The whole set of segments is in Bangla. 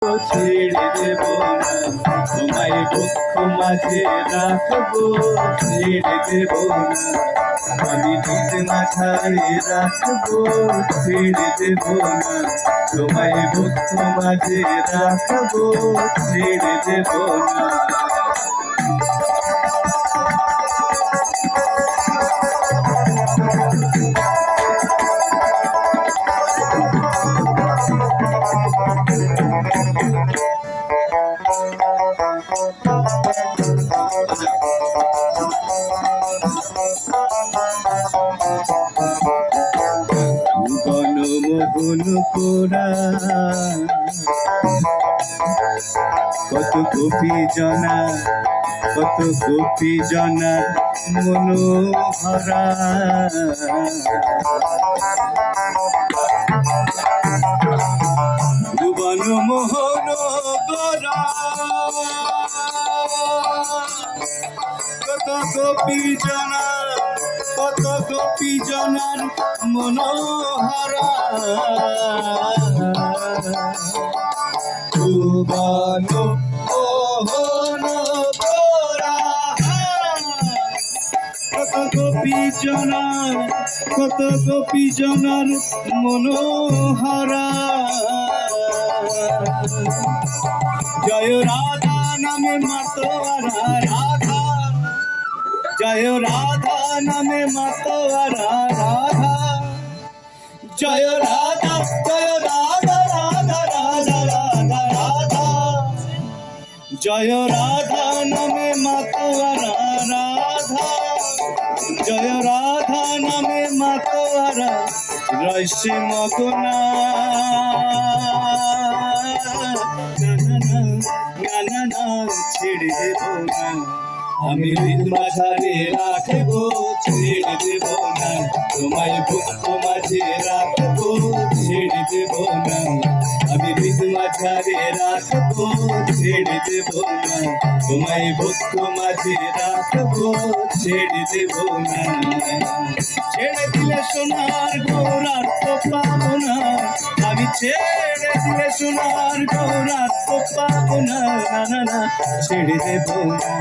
ছেড়ে দেব না, তোমায় বক্ষ মাঝে রাখবো, ছেড়ে দেব না, আমি হৃদ মাঝারে রাখবো, ছেড়ে দেব না, তোমায় বক্ষ মাঝে রাখবো, ছেড়ে দেব না। বনমোহন কোরা কত গোপী জনা, কত গোপী জনা মনোহরা, বনমোহন কোরা কত গোপী জনা, কত গোপী জনার মনোহরা, বনমোহন কোরা কত গোপী জনা, কত গোপী জনার মনোহরা। জয় রাধা নামে মাতোয়ারা রাধা, জয় রাধা নামে মাতোয়ারা রাধা, জয় রাধা, জয় রাধা রাধা রাধা রাধা রাধা, জয় রাধা নামে মাতোয়ারা রাধা, জয় রাধা নামে মাতোয়ারা রসে মগনা, না না ছেড়ে দেব না, আমি হৃদ মাঝারে রাখবো, ছেড়ে দেব না, তোমায় বক্ষ মাঝে রাখবো, ছেড়ে দেব না, আমি হৃদ মাঝারে রাখবো, ছেড়ে দেব না, তোমায় বক্ষ মাঝে রাখবো, ছেড়ে দেব না। ছেড়ে দিলে সোনার গৌরার তো পাবো না, আমি ছেড়ে দিলে সোনার গৌরার তো পাবো না, না না ছেড়ে দেব না,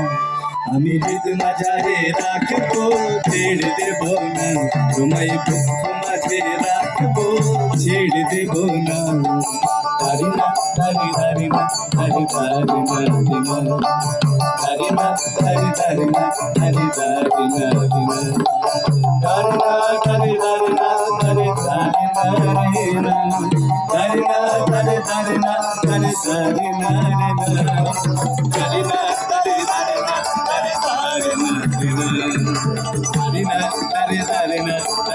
আমি হৃদ মাঝারে রাখবো, ছেড়ে দেব না, তোমায় বক্ষ মাঝে রাখবো, ছেড়ে দেব না। হরি না হরি হরি না হরি হরি না হরি না, হরি না হরি হরি না হরি হরি না, হরি না হরি হরি না হরি হরি না, হরি না হরি হরি না হরি হরি না, হরি না হরি হরি না হরি হরি না, হরি না হরি হরি না হরি হরি না, হরি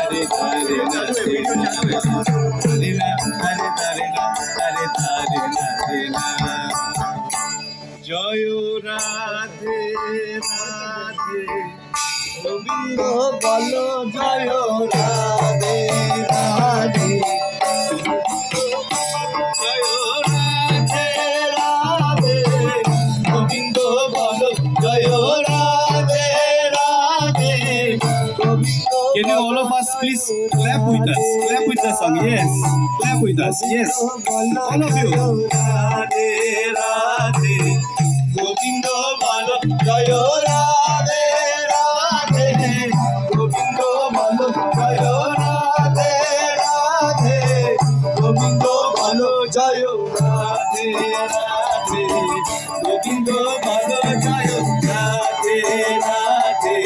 না হরি হরি না হরি হরি না। জয় রাধে রাধে গোবিন্দ বলো, জয় রাধে রাধে, জয় রাধে রাধে গোবিন্দ বলো, জয় Radhe Radhe Govinda. Can you all of us please clap with us? Clap with the song, yes. Clap with us, yes. All of you. Radhe Radhe Govind Balo, Jaya Radhe Radhe Govind Balo, Jaya Radhe Radhe Govind Balo, Jaya Radhe Radhe Govind Balo, Jaya Radhe Radhe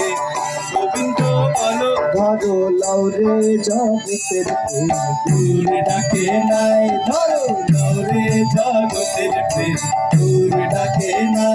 Govind Balo। ধরো লাউরে জগতের প্রেম, দূর ডাকে নাই, ধরো লাউরে জগতের প্রেম, দূর ডাকে নাই।